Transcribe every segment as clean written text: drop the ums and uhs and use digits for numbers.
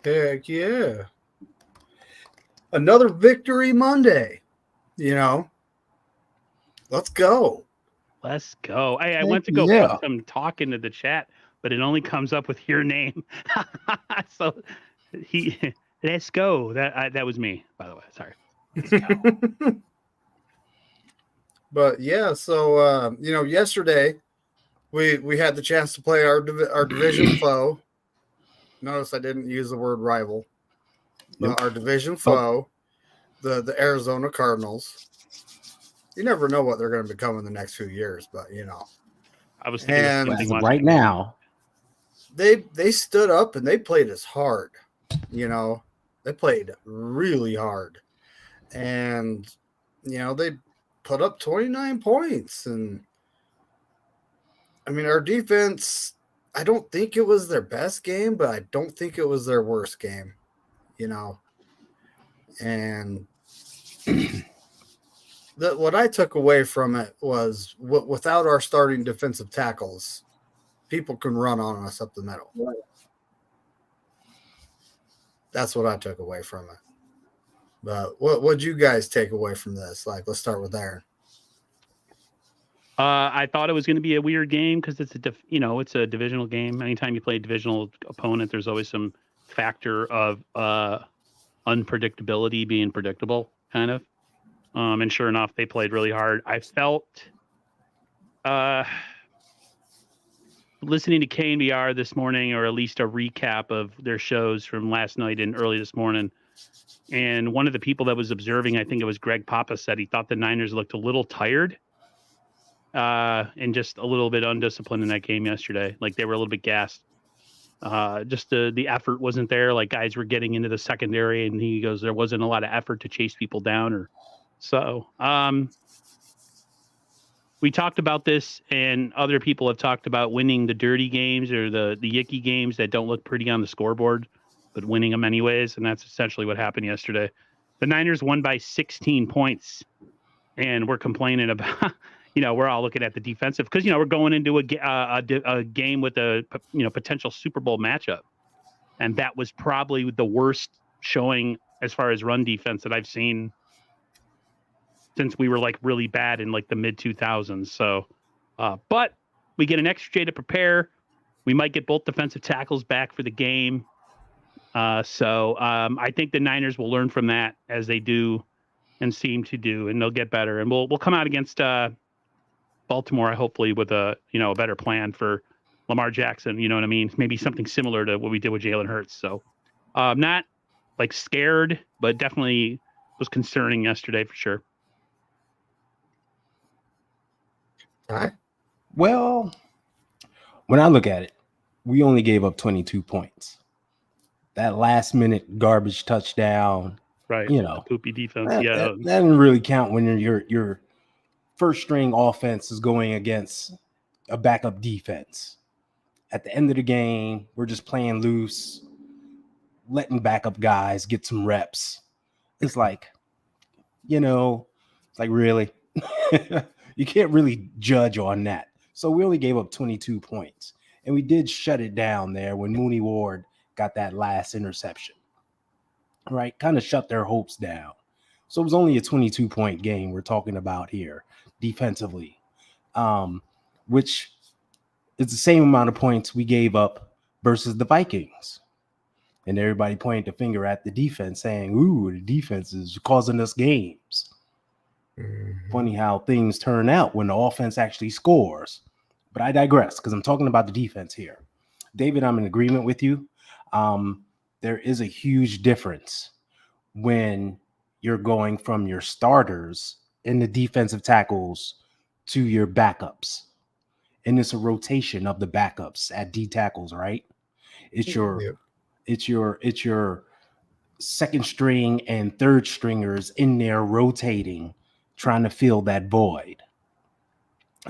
Heck yeah. Another victory Monday. Let's go. Let's go. I went to go put some talk into the chat, but it only comes up with your name. So let's go. That was me, by the way. Sorry. Let's go. But yeah, so yesterday we had the chance to play our division foe. Notice I didn't use the word rival. But our division foe, the Arizona Cardinals. You never know what they're going to become in the next few years, but I was thinking right now. They stood up and they played us hard. They played really hard. And they put up 29 points. And I mean, our defense, I don't think it was their best game, but I don't think it was their worst game, and what I took away from it was without our starting defensive tackles, people can run on us up the middle. Right. That's what I took away from it. But what'd you guys take away from this? Let's start with Aaron. I thought it was going to be a weird game because it's it's a divisional game. Anytime you play a divisional opponent, there's always some factor of unpredictability being predictable, kind of. And sure enough, they played really hard. I felt listening to KNBR this morning, or at least a recap of their shows from last night and early this morning. And one of the people that was observing, I think it was Greg Papa, said he thought the Niners looked a little tired. And just a little bit undisciplined in that game yesterday. Like they were a little bit gassed. Just the effort wasn't there. Like guys were getting into the secondary, and he goes, there wasn't a lot of effort to chase people down. Or so. We talked about this, and other people have talked about winning the dirty games or the yicky games that don't look pretty on the scoreboard, but winning them anyways. And that's essentially what happened yesterday. The Niners won by 16 points, and we're complaining about. We're all looking at the defensive because, we're going into a game with a, potential Super Bowl matchup. And that was probably the worst showing as far as run defense that I've seen since we were really bad in the mid 2000s. So, but we get an extra day to prepare. We might get both defensive tackles back for the game. So I think the Niners will learn from that as they do and seem to do, and they'll get better. And we'll come out against Baltimore, hopefully, with a better plan for Lamar Jackson. You know what I mean? Maybe something similar to what we did with Jalen Hurts. So, not scared, but definitely was concerning yesterday for sure. All right. Well, when I look at it, we only gave up 22 points. That last minute garbage touchdown, right? Poopy defense. That doesn't really count when your first string offense is going against a backup defense. At the end of the game, we're just playing loose, letting backup guys get some reps. It's really, you can't really judge on that. So we only gave up 22 points, and we did shut it down there when Mooney Ward got that last interception, right? Kind of shut their hopes down. So it was only a 22-point game we're talking about here defensively, which is the same amount of points we gave up versus the Vikings. And everybody pointed the finger at the defense saying, ooh, the defense is causing us games. Mm-hmm. Funny how things turn out when the offense actually scores. But I digress because I'm talking about the defense here. David, I'm in agreement with you. There is a huge difference when you're going from your starters in the defensive tackles to your backups. And it's a rotation of the backups at D tackles, right? It's your second string and third stringers in there rotating, trying to fill that void.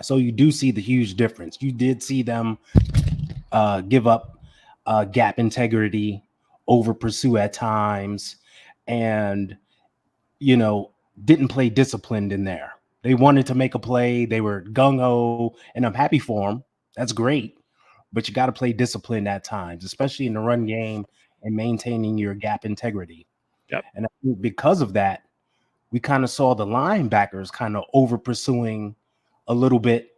So you do see the huge difference. You did see them give up gap integrity, over pursue at times, and didn't play disciplined in there. They wanted to make a play. They were gung-ho, and I'm happy for them. That's great. But you got to play disciplined at times, especially in the run game and maintaining your gap integrity. Yep. And I think because of that, we kind of saw the linebackers kind of over pursuing a little bit,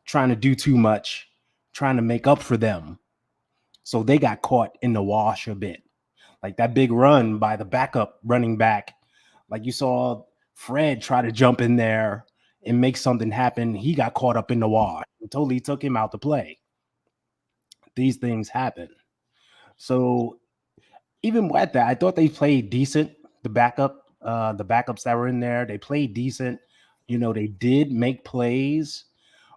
trying to do too much, trying to make up for them. So they got caught in the wash a bit. Like that big run by the backup running back, like you saw Fred try to jump in there and make something happen. He got caught up in the wash. It totally took him out to play. These things happen. So even with that, I thought they played decent. The backups that were in there, they played decent. They did make plays,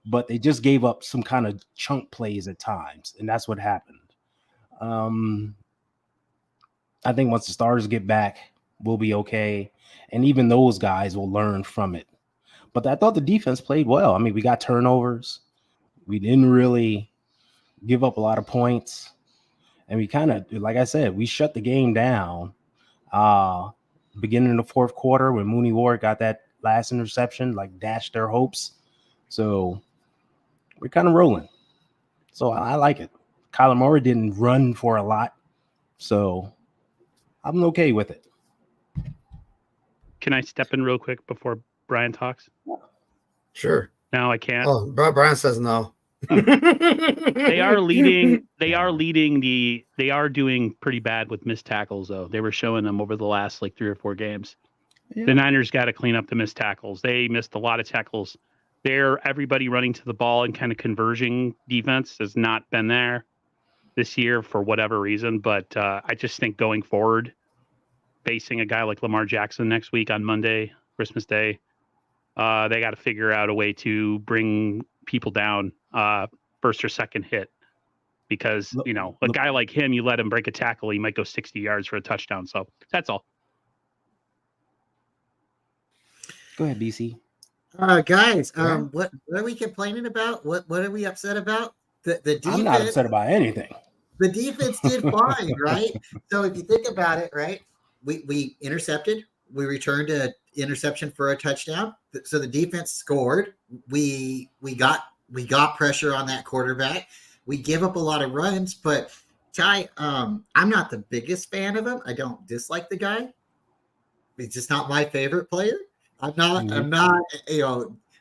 but they just gave up some kind of chunk plays at times, and that's what happened. I think once the starters get back, we'll be okay, and even those guys will learn from it. But I thought the defense played well. I mean, we got turnovers. We didn't really give up a lot of points, and we kind of, like I said, we shut the game down. Beginning of the fourth quarter when Mooney Ward got that last interception, like dashed their hopes. So we're kind of rolling. So I like it. Kyler Murray didn't run for a lot, so I'm okay with it. Can I step in real quick before Brian talks? Sure. No, I can't. Oh, Brian says no. They are leading. They are doing pretty bad with missed tackles, though. They were showing them over the last 3 or 4 games. Yeah. The Niners got to clean up the missed tackles. They missed a lot of tackles. Everybody running to the ball and kind of converging defense has not been there this year for whatever reason. But I just think going forward, facing a guy like Lamar Jackson next week on Monday, Christmas Day, they got to figure out a way to bring people down first or second hit, because a guy like him, you let him break a tackle, he might go 60 yards for a touchdown. So that's all. Go ahead, BC. Guys, what are we complaining about? What are we upset about? The defense. I'm not upset about anything. The defense did fine, right? So if you think about it, right, we intercepted, we returned an interception for a touchdown. So the defense scored. We got pressure on that quarterback. We give up a lot of runs, but Ty, I'm not the biggest fan of him. I don't dislike the guy. He's just not my favorite player. I'm not,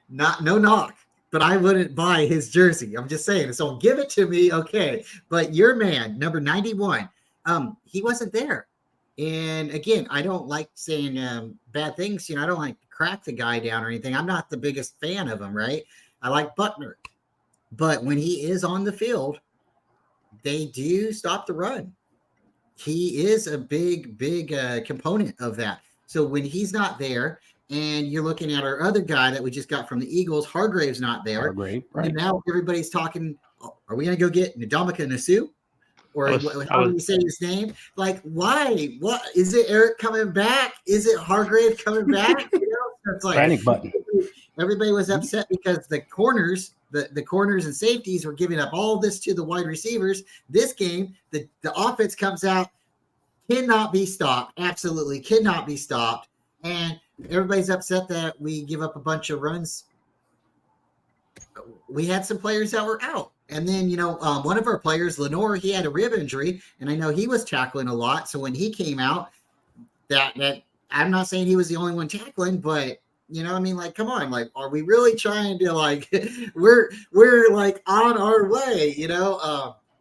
no knock, but I wouldn't buy his jersey. I'm just saying. So give it to me. Okay. But your man, number 91, he wasn't there. And again, I don't like saying bad things. I don't like to crack the guy down or anything. I'm not the biggest fan of him, right? I like Buckner. But when he is on the field, they do stop the run. He is a big component of that. So when he's not there, and you're looking at our other guy that we just got from the Eagles, Hargrave's not there. Hargrave, right. And now everybody's talking, are we going to go get Ndamukong Suh? Or how do you say his name? Like, why? What? Is it Eric coming back? Is it Hargrave coming back? It's like panic button. Everybody was upset because the corners, the corners and safeties were giving up all this to the wide receivers. This game, the offense comes out, cannot be stopped. Absolutely cannot be stopped. And everybody's upset that we give up a bunch of runs. We had some players that were out. And then, one of our players, Lenore, he had a rib injury, and I know he was tackling a lot. So when he came out, that I'm not saying he was the only one tackling, but come on, like, are we really trying to we're like on our way,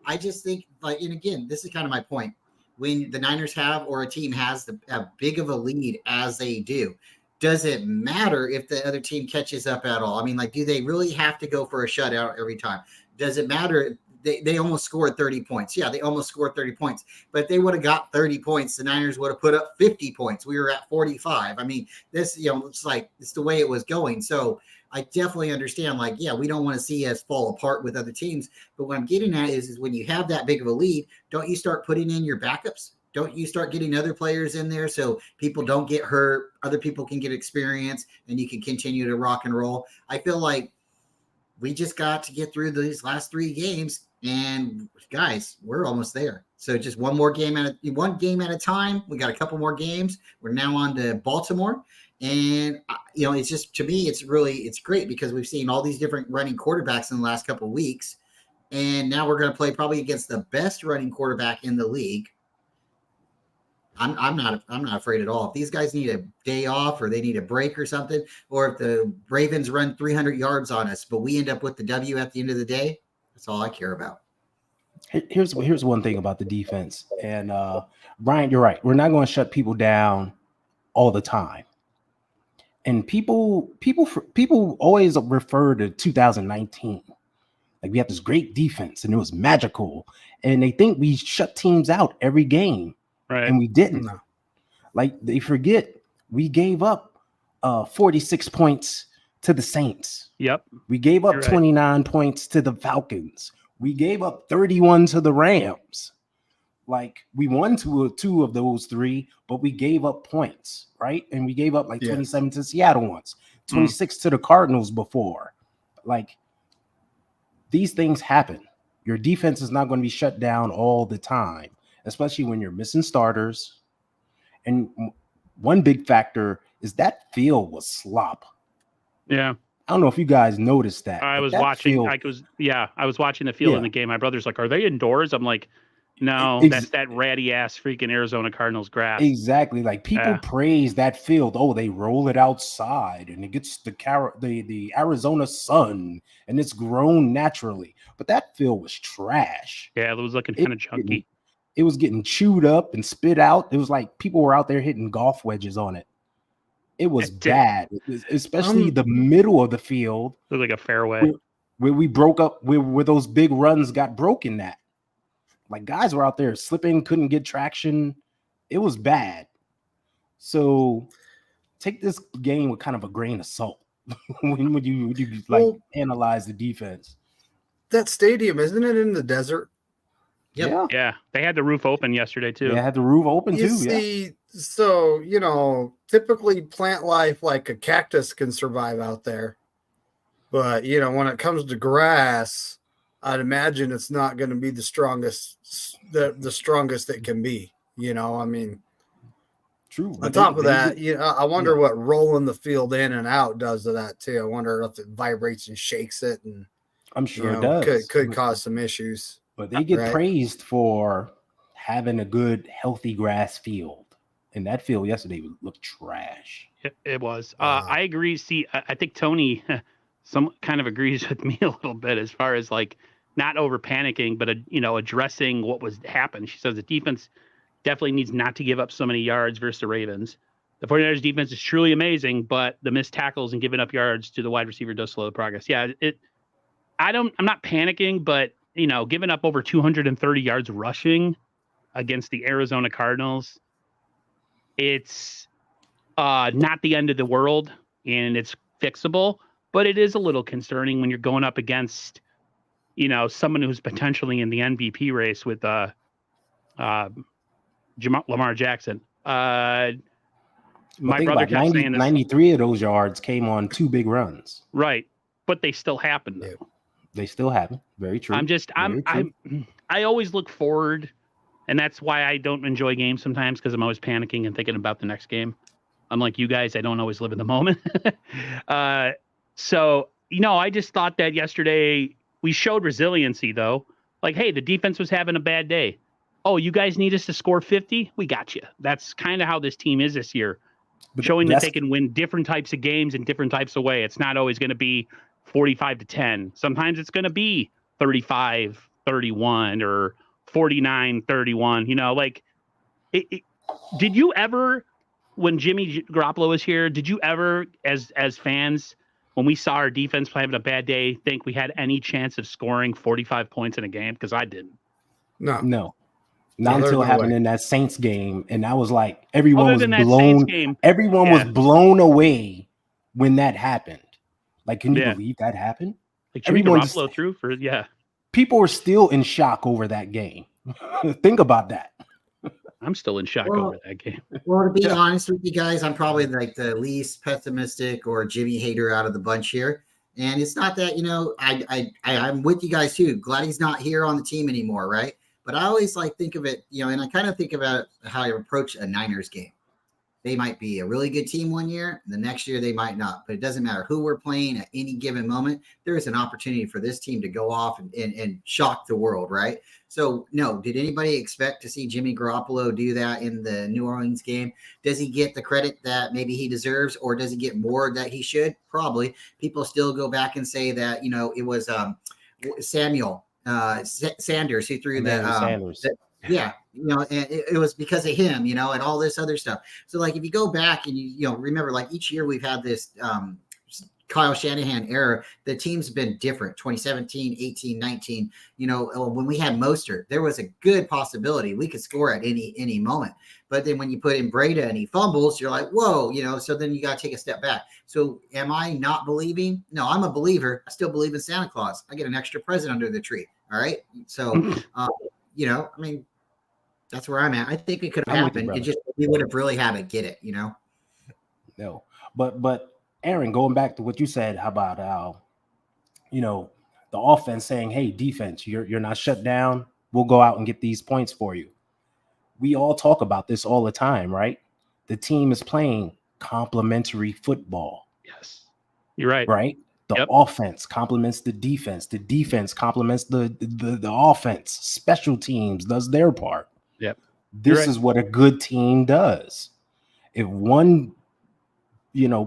I just think and again, this is kind of my point. When the Niners have, or a team has as big of a lead as they do, does it matter if the other team catches up at all? I mean, do they really have to go for a shutout every time? Does it matter? They almost scored 30 points. Yeah, they almost scored 30 points. But if they would have got 30 points, the Niners would have put up 50 points. We were at 45. I mean, this, it's the way it was going. So I definitely understand, we don't want to see us fall apart with other teams. But what I'm getting at is when you have that big of a lead, don't you start putting in your backups? Don't you start getting other players in there so people don't get hurt, other people can get experience, and you can continue to rock and roll? I feel like we just got to get through these last 3 games And guys, we're almost there. So just one game at a time. We got a couple more games. We're now on to Baltimore. And, it's just, to me, it's great because we've seen all these different running quarterbacks in the last couple of weeks. And now we're going to play probably against the best running quarterback in the league. I'm not afraid at all. If these guys need a day off or they need a break or something, or if the Ravens run 300 yards on us, but we end up with the W at the end of the day, that's all I care about. Here's one thing about the defense. And Bryant, you're right. We're not going to shut people down all the time. And people always refer to 2019. Like we have this great defense and it was magical. And they think we shut teams out every game. Right. And we didn't. No. Like they forget we gave up 46 points to the Saints. Yep. We gave up 29 points to the Falcons. We gave up 31 to the Rams. Like we won two of those three, but we gave up points, right? And we gave up like 27 to Seattle once, 26 to the Cardinals before. Like these things happen. Your defense is not going to be shut down all the time, especially when you're missing starters. And one big factor is that field was slop. Yeah. I don't know if you guys noticed that. I was watching. I was watching the field in the game. My brother's like, "Are they indoors?" I'm like, "No, that's that ratty ass freaking Arizona Cardinals grass." Exactly. Like people praise that field. Oh, they roll it outside and it gets the Arizona sun and it's grown naturally. But that field was trash. Yeah, it was looking kind of chunky. It was getting chewed up and spit out. It was like people were out there hitting golf wedges on it. It was bad, especially the middle of the field. It was like a fairway where we broke up, where those big runs got broken at. Like guys were out there slipping, couldn't get traction. It was bad. So take this game with kind of a grain of salt when you analyze the defense. That stadium, isn't it in the desert? Yep. Yeah. They had the roof open yesterday too. They had the roof open too. See, so, typically plant life like a cactus can survive out there. But, when it comes to grass, I'd imagine it's not going to be the strongest, the strongest it can be. True. On top of that, I wonder what rolling the field in and out does to that too. I wonder if it vibrates and shakes it, and I'm sure it does. Could cause some issues. But they get praised for having a good, healthy grass field. And that field yesterday looked trash. It was. I agree. See, I think Tony some kind of agrees with me a little bit as far as like not over panicking, but addressing what was happened. She says the defense definitely needs not to give up so many yards versus the Ravens. The 49ers defense is truly amazing, but the missed tackles and giving up yards to the wide receiver does slow the progress. Yeah, I'm not panicking, but giving up over 230 yards rushing against the Arizona Cardinals, it's not the end of the world and it's fixable, but it is a little concerning when you're going up against, someone who's potentially in the MVP race with Lamar Jackson. My brother kept saying this. 93 of those yards came on two big runs. Right. But they still happen though. They still happen. Very true. I always look forward, and that's why I don't enjoy games sometimes, because I'm always panicking and thinking about the next game. Unlike you guys, I don't always live in the moment. So, I just thought that yesterday we showed resiliency though. Like, hey, the defense was having a bad day. Oh, you guys need us to score 50? We got you. That's kind of how this team is this year. Showing that they can win different types of games in different types of way. It's not always going to be 45-10. Sometimes it's going to be 35-31 or 49-31. Did you ever, when Jimmy Garoppolo was here, did you ever, as fans, when we saw our defense having a bad day, think we had any chance of scoring 45 points in a game? Because I didn't. No. Not until it happened in that Saints game, and I was like, everyone was blown. Everyone was blown away when that happened. Like, can you believe that happened? Like Jimmy Garoppolo threw for People were still in shock over that game. Think about that. I'm still in shock over that game. Well, to be honest with you guys, I'm probably like the least pessimistic or Jimmy hater out of the bunch here. And it's not that, I'm with you guys too. Glad he's not here on the team anymore, right? But I always think of it, and I kind of think about how I approach a Niners game. They might be a really good team one year. The next year, they might not. But it doesn't matter who we're playing at any given moment. There is an opportunity for this team to go off and shock the world, right? So, no, did anybody expect to see Jimmy Garoppolo do that in the New Orleans game? Does he get the credit that maybe he deserves, or does he get more that he should? Probably. People still go back and say that, it was Samuel Sanders who threw Sanders. Yeah, and it was because of him, and all this other stuff. So, if you go back and you remember, each year we've had this Kyle Shanahan era, the team's been different. 2017, 18, 19. When we had Mostert, there was a good possibility we could score at any moment. But then when you put in Breda and he fumbles, you're like, whoa, so then you got to take a step back. So am I not believing? No, I'm a believer. I still believe in Santa Claus. I get an extra present under the tree. All right. So, that's where I'm at. I think it could have happened. It just, we would have really had to get it, No, but Aaron, going back to what you said, how about how, the offense saying, hey, defense, you're not shut down. We'll go out and get these points for you. We all talk about this all the time, right? The team is playing complementary football. Yes, you're right. Right? The offense complements the defense. The defense complements the offense. Special teams does their part. Yep. This is what a good team does. If one,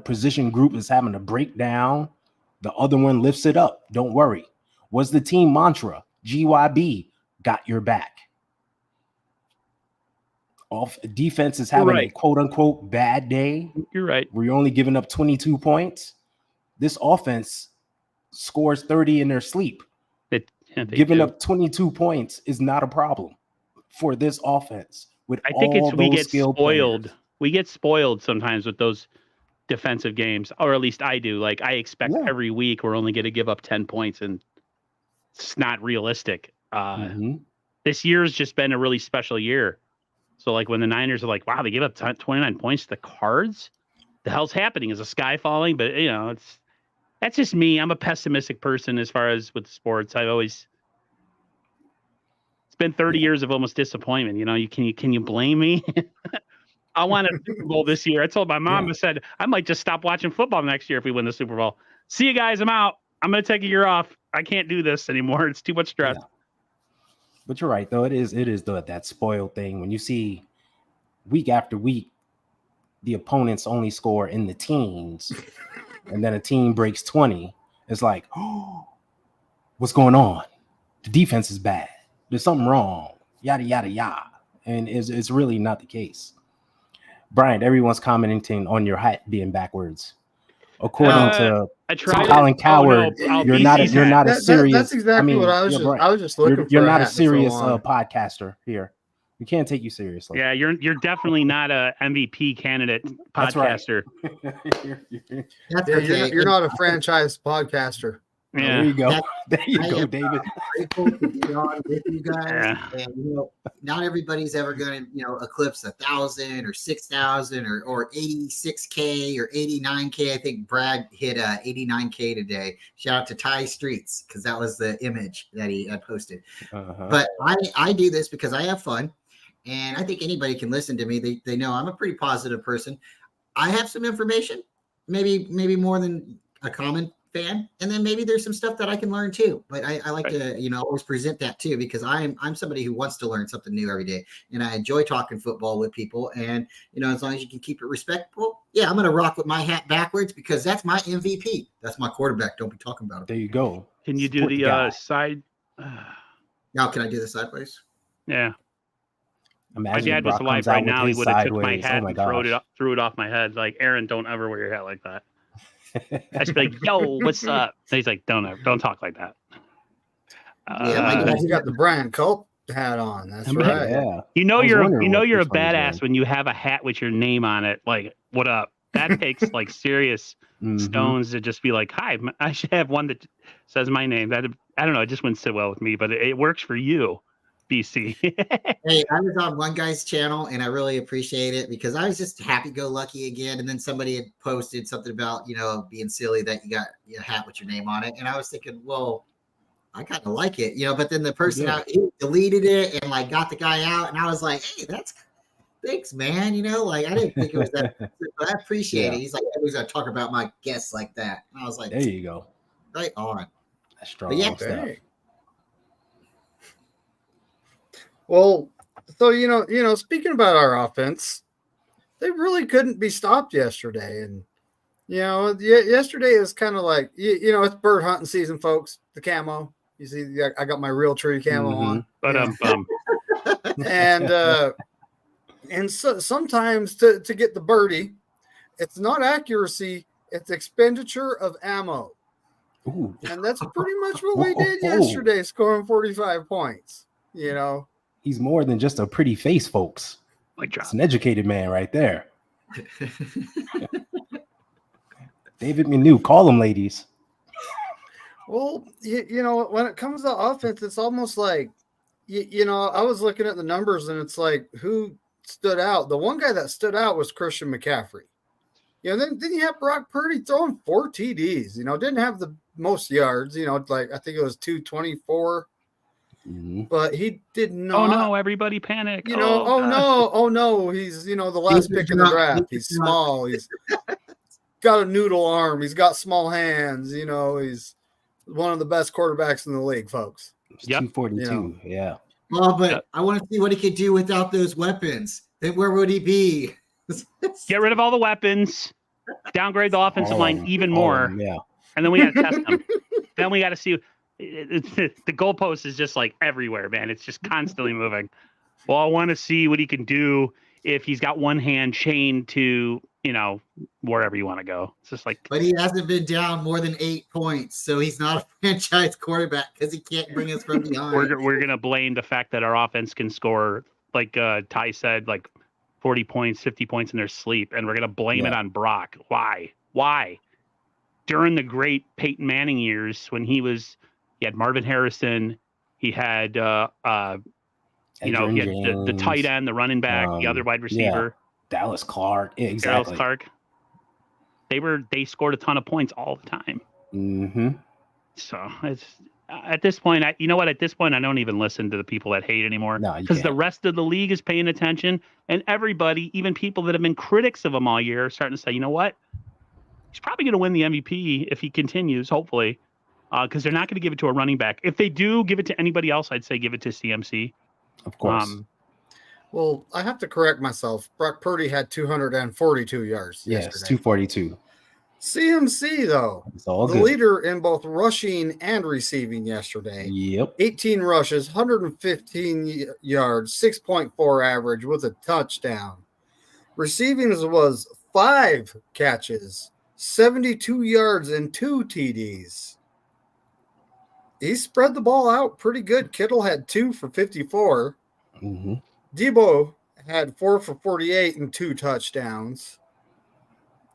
position group is having a breakdown, the other one lifts it up. Don't worry. What's the team mantra? GYB, got your back. Defense is having a quote unquote bad day. You're right. Where you're only giving up 22 points. This offense scores 30 in their sleep. Giving up 22 points is not a problem for this offense. I think we get spoiled. Players. We get spoiled sometimes with those defensive games, or at least I do. I expect every week we're only going to give up 10 points, and it's not realistic. This year's just been a really special year. So when the Niners are like, wow, they give up 29 points to the Cards. The hell's happening? Is the sky falling? But that's just me. I'm a pessimistic person as far as with sports. It's been 30 years of almost disappointment. Can you blame me? I want a Super Bowl this year. I told my mom, I said, I might just stop watching football next year if we win the Super Bowl. See you guys. I'm out. I'm going to take a year off. I can't do this anymore. It's too much stress. Yeah. But you're right, though. It is that spoiled thing. When you see week after week, the opponents only score in the teens, and then a team breaks 20. It's like, oh, what's going on? The defense is bad. There's something wrong. Yada, yada, yada. And it's really not the case. Bryant, everyone's commenting on your hat being backwards. According to Colin Coward, you're not a serious. That's exactly what I was. I was just looking. You're not a serious podcaster here. We can't take you seriously. Yeah, you're definitely not a MVP candidate podcaster. That's right. You're not a franchise podcaster. Yeah. There you go. There you go, David. Grateful to be on with you guys. Yeah. And not everybody's ever going to eclipse 1,000 or 6,000 or 86K or 89K. I think Brad hit 89K today. Shout out to Ty Streets because that was the image that he had posted. But I do this because I have fun, and I think anybody can listen to me. They know I'm a pretty positive person. I have some information, maybe more than a common fan, and then maybe there's some stuff that I can learn too. But I like to always present that too, because I'm somebody who wants to learn something new every day, and I enjoy talking football with people. And as long as you can keep it respectful, I'm gonna rock with my hat backwards because that's my MVP. That's my quarterback. Don't be talking about it. There you go. Can you do the side? Now, can I do the sideways? Yeah. Imagine my dad was alive right now. He would have took my hat and threw it off my head. Like, Aaron, don't ever wear your hat like that. I should be like, yo, what's up? And he's like, don't talk like that. You got the Bryant Culp hat on. That's right. Yeah. You're a badass when you have a hat with your name on it. Like, what up? That takes like serious stones to just be like, hi, I should have one that says my name. That I don't know. It just wouldn't sit well with me, but it works for you. BC. Hey, I was on one guy's channel and I really appreciate it because I was just happy-go-lucky again. And then somebody had posted something about, being silly that you got a hat with your name on it. And I was thinking, well, I kind of like it, but then the person out he deleted it and like got the guy out. And I was like, hey, thanks, man. I didn't think it was that, but I appreciate it. He's like, who's going to talk about my guests like that? And I was like, there you go. Right on. That's strong stuff. Dang. Well, so speaking about our offense, they really couldn't be stopped yesterday, and yesterday is kind of like it's bird hunting season, folks. The camo, you see, I got my real tree camo on, and so sometimes to get the birdie, it's not accuracy, it's expenditure of ammo. Ooh. And that's pretty much what we did yesterday, scoring 45 points. He's more than just a pretty face, folks. It's an educated man right there. David McNew, call him, ladies. Well, when it comes to offense, it's almost like, I was looking at the numbers and it's like, who stood out? The one guy that stood out was Christian McCaffrey. Then you have Brock Purdy throwing 4 TDs, didn't have the most yards, like I think it was 224. Mm-hmm. But he did not. Oh no! Everybody panic! Oh no! He's the last pick in the draft. He's small. He's got a noodle arm. He's got small hands. He's one of the best quarterbacks in the league, folks. 242. Yeah. Well, but I want to see what he could do without those weapons. Then where would he be? Get rid of all the weapons. Downgrade the offensive line even more. Yeah. And then we got to test them. Then we got to see. The goalpost is just like everywhere, man. It's just constantly moving. Well, I want to see what he can do if he's got one hand chained to, wherever you want to go. It's just like. But he hasn't been down more than 8 points, so he's not a franchise quarterback because he can't bring us from behind. We're gonna blame the fact that our offense can score, like Ty said, like 40 points, 50 points in their sleep, and we're gonna blame it on Brock. Why? During the great Peyton Manning years, when he had Marvin Harrison, he had he had the tight end, the running back, the other wide receiver, Dallas Clark. Yeah, exactly. Dallas Clark. They scored a ton of points all the time. Mm-hmm. So it's at this point, At this point, I don't even listen to the people that hate anymore, because the rest of the league is paying attention, and everybody, even people that have been critics of him all year, are starting to say, you know what? He's probably going to win the MVP if he continues, hopefully, because they're not going to give it to a running back. If they do give it to anybody else, I'd say give it to CMC. Of course. Well, I have to correct myself. Brock Purdy had 242 yards yesterday. Yes, 242. CMC, though, the leader in both rushing and receiving yesterday. Yep. 18 rushes, 115 yards, 6.4 average with a touchdown. Receiving was 5 catches, 72 yards, and 2 TDs. He spread the ball out pretty good. Kittle had 2 for 54. Mm-hmm. Debo had 4 for 48 and 2 touchdowns.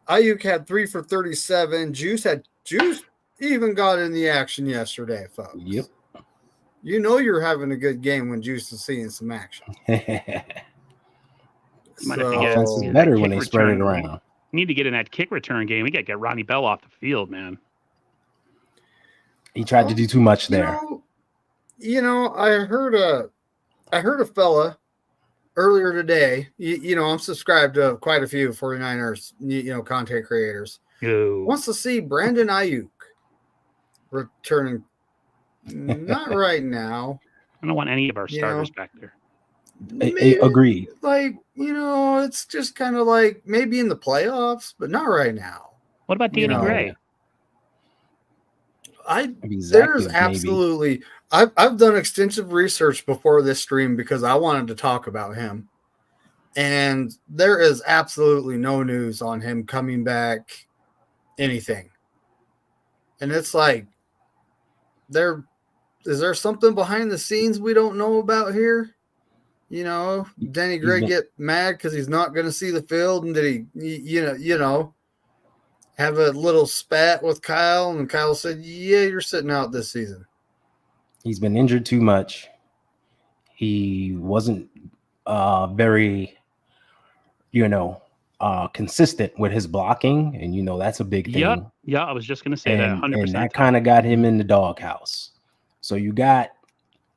Ayuk had 3 for 37. Juice even got in the action yesterday, folks. Yep. You're having a good game when Juice is seeing some action. Offense is better when they spread it around. You need to get in that kick return game. We got to get Ronnie Bell off the field, man. He tried to do too much there. I heard a fella earlier today. I'm subscribed to quite a few 49ers, content creators. Wants to see Brandon Ayuk returning. Not right now. I don't want any of our starters back there. Agreed. It's just kind of like maybe in the playoffs, but not right now. What about Danny Gray? There's absolutely. I've done extensive research before this stream because I wanted to talk about him, and there is absolutely no news on him coming back, anything. And it's like, is there something behind the scenes we don't know about here? Danny Gray get mad because he's not going to see the field, and did he, have a little spat with Kyle, and Kyle said, "Yeah, you're sitting out this season." He's been injured too much. He wasn't very, consistent with his blocking, and that's a big thing. Yeah, I was just gonna say that. 100%. And that kind of got him in the doghouse. So you got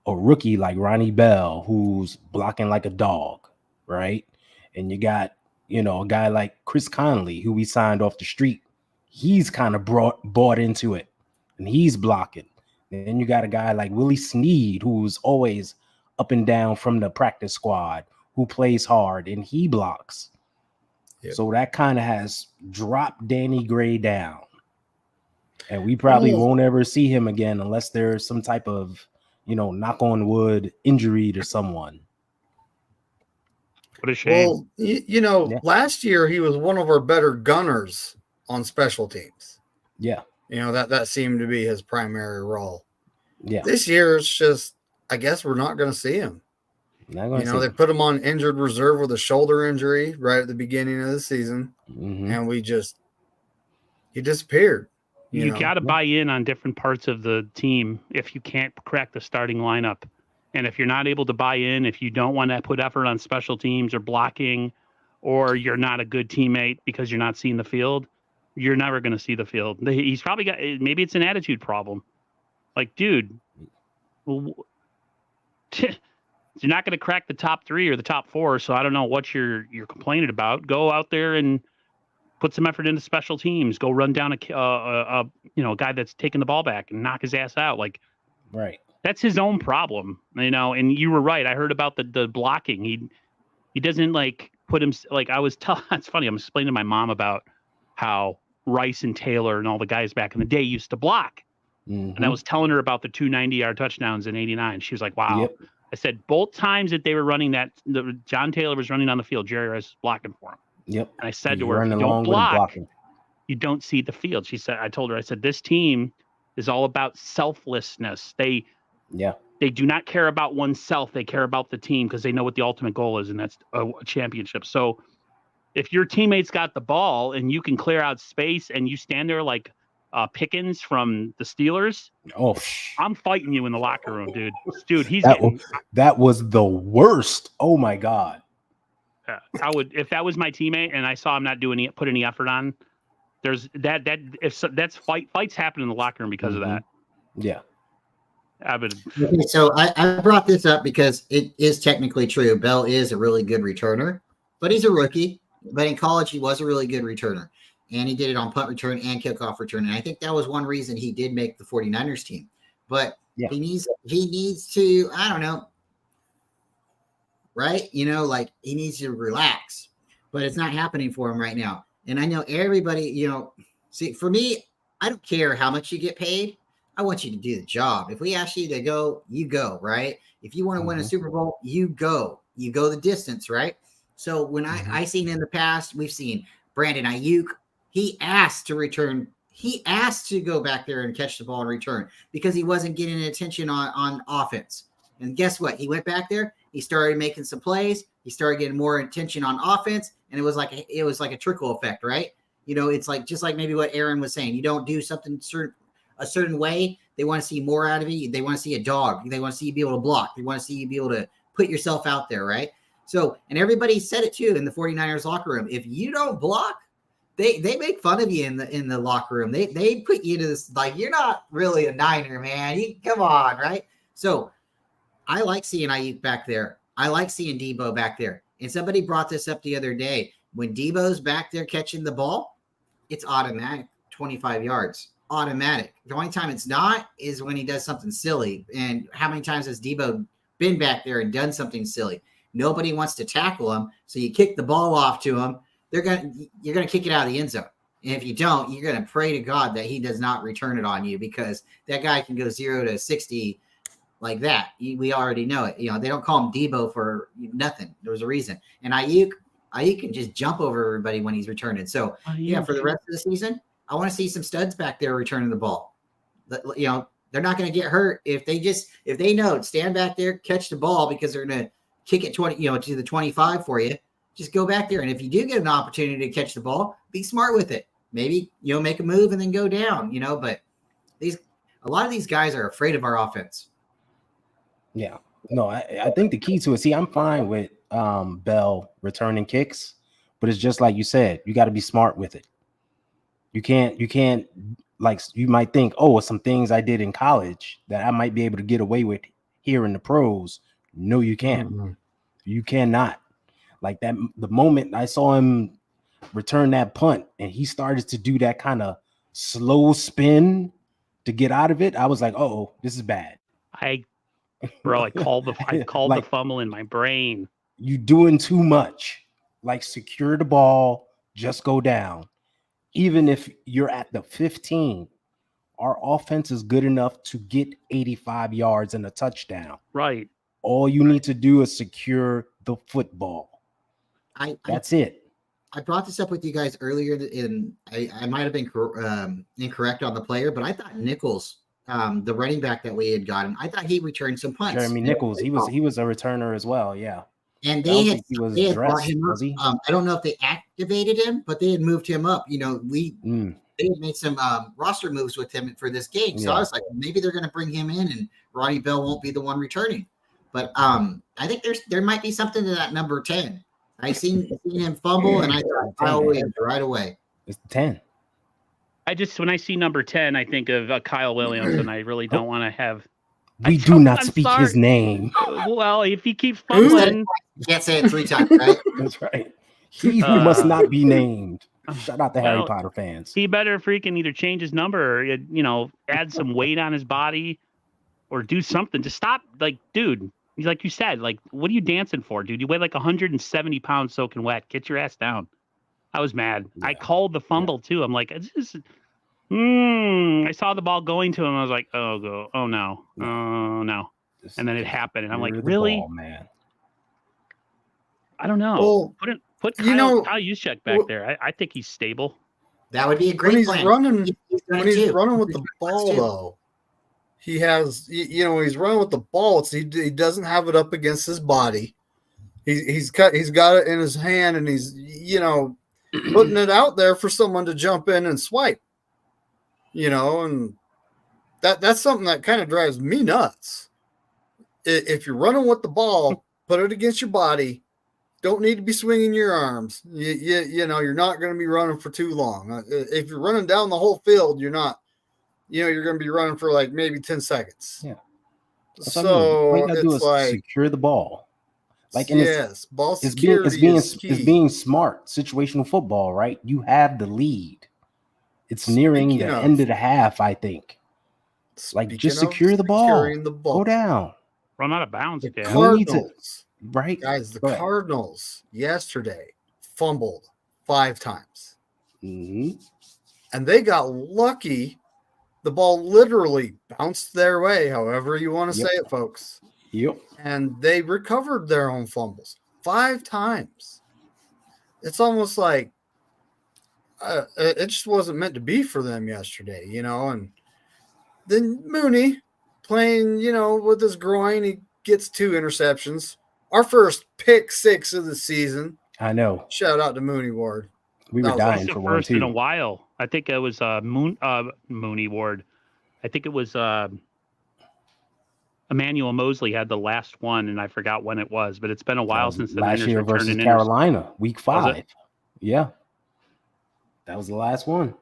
a rookie like Ronnie Bell who's blocking like a dog, right? And you got a guy like Chris Conley who we signed off the street. He's kind of bought into it, and he's blocking. And then you got a guy like Willie Snead who's always up and down from the practice squad, who plays hard and he blocks. Yep. So that kind of has dropped Danny Gray down. And we probably won't ever see him again unless there's some type of, knock on wood, injury to someone. What a shame. Well, last year he was one of our better gunners on special teams. Yeah. That seemed to be his primary role. Yeah. This year it's just, I guess we're not going to see him. They put him on injured reserve with a shoulder injury right at the beginning of the season, and he disappeared. You got to buy in on different parts of the team if you can't crack the starting lineup. And if you're not able to buy in, if you don't want to put effort on special teams or blocking, or you're not a good teammate because you're not seeing the field, you're never going to see the field. He's probably got, maybe it's an attitude problem. Like, dude, you're not going to crack the top 3 or the top 4, so I don't know what you're complaining about. Go out there and put some effort into special teams. Go run down a guy that's taking the ball back and knock his ass out. Like, right. That's his own problem, And you were right. I heard about the blocking. He doesn't put him like I was telling. It's funny. I'm explaining to my mom about how Rice and Taylor and all the guys back in the day used to block, and I was telling her about the 2 90-yard touchdowns in '89. She was like, "Wow." Yep. I said both times that they were running that, John Taylor was running on the field, Jerry Rice was blocking for him. Yep. And I said to her, if you don't block, you don't see the field. I told her, this team is all about selflessness. They do not care about oneself. They care about the team because they know what the ultimate goal is, and that's a championship. So if your teammates got the ball and you can clear out space and you stand there like Pickens from the Steelers, I'm fighting you in the locker room, dude. That was the worst. Oh my God. I would, if that was my teammate and I saw him not put any effort on, there's fights happen in the locker room because of that. Yeah. Okay, so I brought this up because it is technically true. Bell is a really good returner, but he's a rookie. But in college, he was a really good returner. And he did it on punt return and kickoff return. And I think that was one reason he did make the 49ers team. But he needs to, I don't know, right? He needs to relax. But it's not happening for him right now. And I know everybody, see, for me, I don't care how much you get paid. I want you to do the job. If we ask you to go, you go, right? If you want to win a Super Bowl, you go. You go the distance, right? So when I seen in the past, we've seen Brandon Ayuk, he asked to return. He asked to go back there and catch the ball and return because he wasn't getting attention on offense. And guess what? He went back there. He started making some plays. He started getting more attention on offense. And it was like a trickle effect, right? It's like just like maybe what Aaron was saying. You don't do something a certain way. They want to see more out of you. They want to see a dog. They want to see you be able to block. They want to see you be able to put yourself out there, right? So, and everybody said it too in the 49ers locker room. If you don't block, they make fun of you in the locker room. They put you to this, like, you're not really a Niner, man. Come on, right? So I like seeing Ayuk back there. I like seeing Debo back there. And somebody brought this up the other day. When Debo's back there catching the ball, it's automatic 25 yards. Automatic. The only time it's not is when he does something silly. And how many times has Debo been back there and done something silly? Nobody wants to tackle him, so you kick the ball off to him. You're gonna kick it out of the end zone. And if you don't, you're gonna pray to God that he does not return it on you, because that guy can go 0 to 60 like that. We already know it. They don't call him Debo for nothing. There was a reason. And Ayuk can just jump over everybody when he's returning. So for the rest of the season, I want to see some studs back there returning the ball. They're not going to get hurt if they know, stand back there, catch the ball, because they're going to kick it 20, to the 25 for you. Just go back there. And if you do get an opportunity to catch the ball, be smart with it. Maybe, make a move and then go down, but a lot of these guys are afraid of our offense. Yeah. No, I think the key to it. See, I'm fine with Bell returning kicks, but it's just like you said. You got to be smart with it. You can't like you might think, oh, it's some things I did in college that I might be able to get away with here in the pros. No, you can't. Mhm. You cannot. Like that, the moment I saw him return that punt and he started to do that kind of slow spin to get out of it, I was like, oh, this is bad. I called the Like, fumble in my brain. you doing too much. Like, secure the ball, just go down. Even if you're at the 15, our offense is good enough to get 85 yards and a touchdown. Right. All you need to do is secure the football. That's it. I brought this up with you guys earlier, I might have been incorrect on the player, but I thought Nichols, the running back that we had gotten, I thought he returned some punts. Jeremy Nichols, he was a returner as well. Yeah. And they had dressed, brought him up. was he? I don't know if they activated him, but they had moved him up. You know, they had made some roster moves with him for this game. So I was like, maybe they're going to bring him in, and Ronnie Bell won't be the one returning. But I think there might be something to that number 10. I seen him fumble, and I thought Kyle Williams right away. It's 10. When I see number 10, I think of Kyle Williams, and I really don't want to have. We do not speak his name. Well, if he keeps fumbling, you can't say it 3 times, right? That's right. He who must not be named. Shout out to Harry Potter fans. He better freaking either change his number or add some weight on his body, or do something to stop. Like, dude, like you said, like, what are you dancing for, dude? You weigh like 170 pounds soaking wet. Get your ass down. I was mad. Yeah. I called the fumble too. I'm like, I saw the ball going to him. I was like, oh no. And then it happened. And I'm like, really? Ball, man. I don't know. Well, put Kyle Juszczyk back there. I think he's stable. That would be a great plan. When he's running with the ball, though, he has, when he's running with the ball, he doesn't have it up against his body. He's got it in his hand, and he's, putting it out there for someone to jump in and swipe. And that's something that kind of drives me nuts. If you're running with the ball, put it against your body. Don't need to be swinging your arms. You're not going to be running for too long. If you're running down the whole field, you're not. You're going to be running for like maybe 10 seconds. Yeah. So all you gotta do is like secure the ball. Like, ball security it's being smart. Situational football, right? You have the lead. It's nearing the end of the half, I think. Like, just secure the ball. Go down. Run out of bounds. The Cardinals, right? Guys, the Cardinals yesterday fumbled 5 times. Mm-hmm. And they got lucky. The ball literally bounced their way, however you want to say it, folks. Yep. And they recovered their own fumbles 5 times. It's almost like it just wasn't meant to be for them yesterday, And then Mooney playing, with his groin, he gets 2 interceptions. Our first pick 6 of the season. I know. Shout out to Mooney Ward. We were dying for one too. In a while. I think it was Mooney Ward. I think it was Emmanuel Mosley had the last one, and I forgot when it was, but it's been a while since the last Niners year versus Carolina, week 5. Yeah. That was the last one.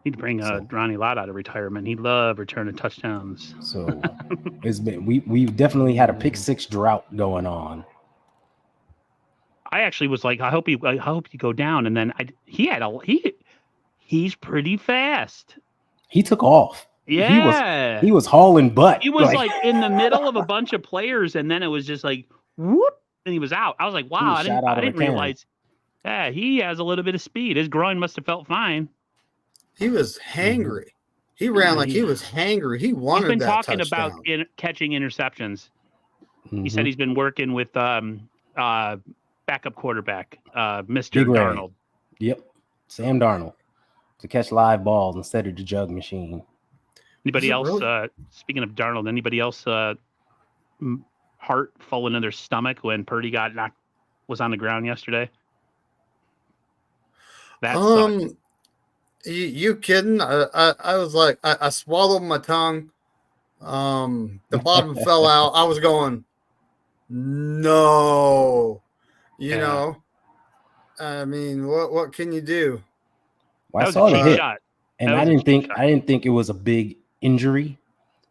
Need to bring Ronnie Lott out of retirement. He loved returning touchdowns. So it's been we've definitely had a pick 6 drought going on. I actually was like, I hope you go down, and then he's pretty fast. He took off. Yeah, he was hauling butt. He was like in the middle of a bunch of players, and then it was just like whoop, and he was out. I was like, wow, I didn't realize. Yeah, he has a little bit of speed. His groin must have felt fine. He was hangry. He ran like he was hangry. He wanted that touchdown. He's been talking about catching interceptions. Mm-hmm. He said he's been working with backup quarterback, Mr. Darnold. Yep, Sam Darnold, to catch live balls instead of the jug machine. Anybody else? Really? Speaking of Darnold, anybody else heart falling in their stomach when Purdy was on the ground yesterday? You kidding? I was like, I swallowed my tongue The bottom fell out. I was going, no, you know. I mean, what can you do? Well, I That was saw a the cheap hit, shot. and That I was a didn't cheap think shot. I didn't think it was a big injury.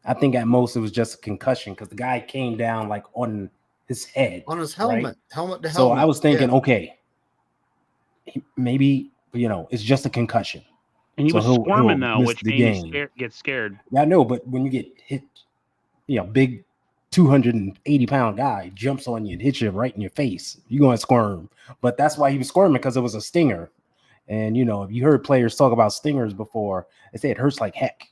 I think at most it was just a concussion because the guy came down like on his head, On his right? helmet, helmet to So helmet. I was thinking, yeah. okay, maybe it's just a concussion. And he So was he'll squirming though, miss which the made me game. get scared. Yeah, I know, but when you get hit, big 280-pound guy jumps on you and hits you right in your face, you're going to squirm. But that's why he was squirming, because it was a stinger. And, if you heard players talk about stingers before, they say it hurts like heck.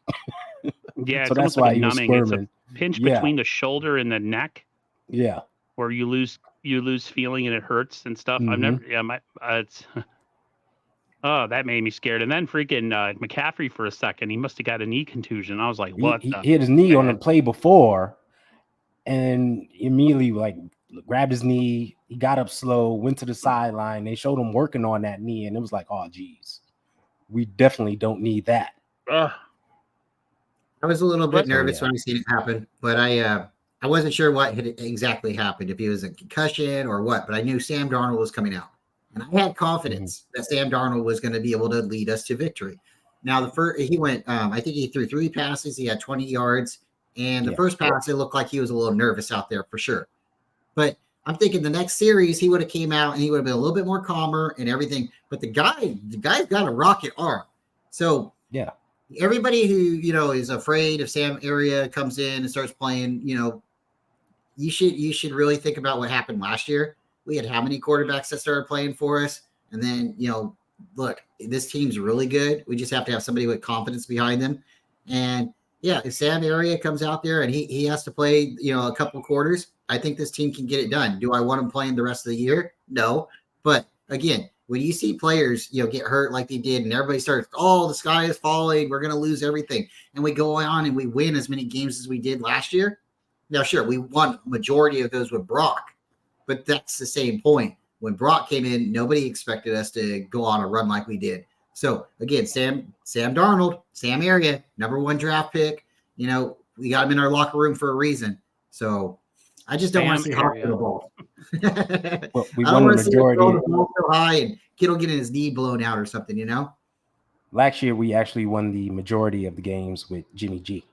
Yeah, So it's that's almost like why a he was numbing. It's squirming. a pinch Yeah. between the shoulder and the neck Yeah. where you lose feeling and it hurts and stuff. I've never, it's, oh, that made me scared. And then freaking McCaffrey for a second, he must have got a knee contusion. I was like, what? He hit his knee on the heck? play before and immediately grabbed his knee. He got up slow, went to the sideline. They showed him working on that knee, and it was like, oh, geez, we definitely don't need that. Ugh. I was a little bit So, nervous yeah. when I seen it happen, but I wasn't sure what had exactly happened, if he was a concussion or what. But I knew Sam Darnold was coming out, and I had confidence that Sam Darnold was going to be able to lead us to victory. Now the first he went, I think he threw 3 passes. He had 20 yards, and the first pass it looked like he was a little nervous out there for sure. But I'm thinking the next series he would have came out and he would have been a little bit more calmer and everything. But the guy's got a rocket arm, so yeah. Everybody who is afraid if Sam Area comes in and starts playing, you should really think about what happened last year. We had how many quarterbacks that started playing for us, and then look, this team's really good. We just have to have somebody with confidence behind them. And yeah, if Sam Area comes out there and he has to play a couple quarters, I think this team can get it done. Do I want him playing the rest of the year? No, but again, when you see players, get hurt like they did, and everybody starts, oh, the sky is falling, we're going to lose everything, and we go on and we win as many games as we did last year. Now, sure, we won majority of those with Brock, but that's the same point. When Brock came in, nobody expected us to go on a run like we did. So again, Sam Darnold, Sam Area, #1 draft pick. We got him in our locker room for a reason. So I just don't want to see hospital ball. Well, we I won don't the want to see majority. him throw so high and Kittle getting his knee blown out or something, Last year, we actually won the majority of the games with Jimmy G.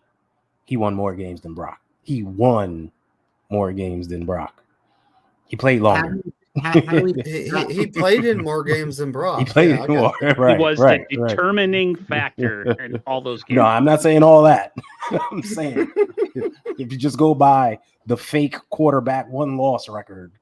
He won more games than Brock. He played longer. He played in more games than Brock. He played more. Right, he was the determining factor in all those games. No, I'm not saying all that. I'm saying if you just go by the fake quarterback 1-loss record.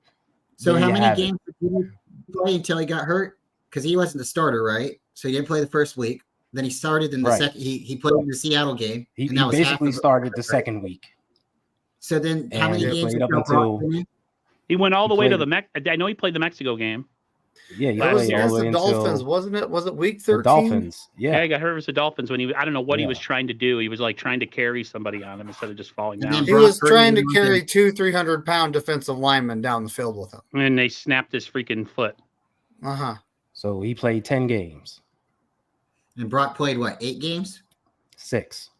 So how many games did he play until he got hurt? Because he wasn't the starter, right? So he didn't play the first week. Then he started in the second. He played in the Seattle game. He basically started the second week. So then how many games played up until he went all the way to the I know he played the Mexico game. Yeah, he that was played all the way the until Dolphins, wasn't it? Was it week 13? The Dolphins. Yeah, he got hurt with the Dolphins when I don't know what he was trying to do. He was like trying to carry somebody on him instead of just falling down. He was trying to carry 2 300-pound defensive linemen down the field with him. And they snapped his freaking foot. So he played 10 games. And Brock played what, 8 games? 6.